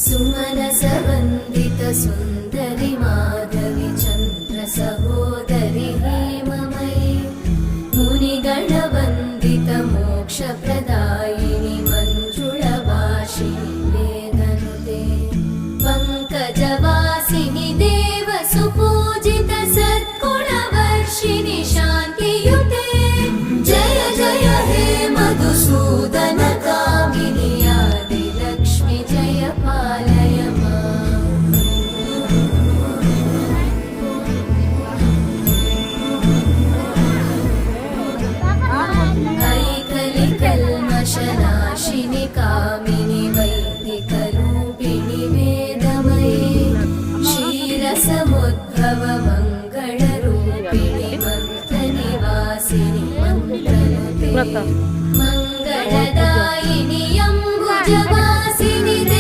सुमनसवन्दित सुन्दरि माधवि चन्द्र सहोदरि हेममयि मुनिगणवन्दित मोक्षप्रदायिनि मञ्जुळभाषिणि वेदनुते पङ्कजवासिनि देवसुपूजित सद्गुणवर्षिणि शान्तियुते जय जय हे मधुसूदन कामिनि आदिलक्ष्मि जय पालय माम्। ऐकलिकल्मषनाशिनि कामिनि वैदिकरूपिणि वेदमयि क्षीरसमुद्भव मङ्गलरूपिणि मन्त्रनिवासिनि मन्त्रनुते